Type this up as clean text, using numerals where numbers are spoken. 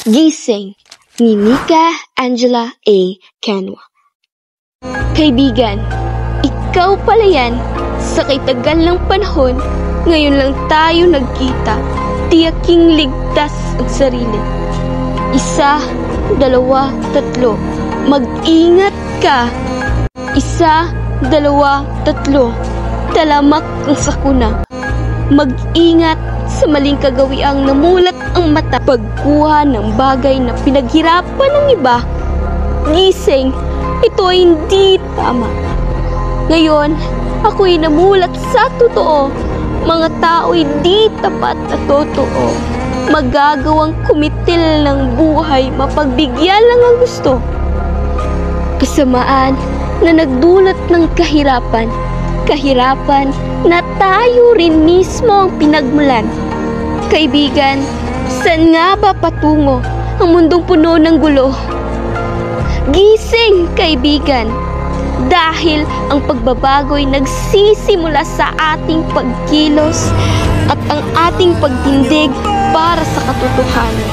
Gising ni Nika Angela A. Canwa. Kaibigan, ikaw pala yan. Sa tagal ng panahon, ngayon lang tayo nagkita. Tiyaking ligtas ang sarili. 1, 2, 3. Mag-ingat ka. 1, 2, 3. Talamak ang sakuna. Mag-ingat sa maling kagawiang namulat ang mata. Pagkuha ng bagay na pinaghirapan ng iba. Gising, ito ay hindi tama. Ngayon, ako'y namulat sa totoo. Mga tao'y di tapat at totoo. Magagawang kumitil ng buhay, mapagbigyan lang ang gusto. Kasamaan na nagdulot ng kahirapan. Kahirapan na tayo rin mismo ang pinagmulan. Kaibigan, saan nga ba patungo ang mundong puno ng gulo? Gising, kaibigan! Dahil ang pagbabago'y nagsisimula sa ating pagkilos at ang ating pagtindig para sa katotohanan.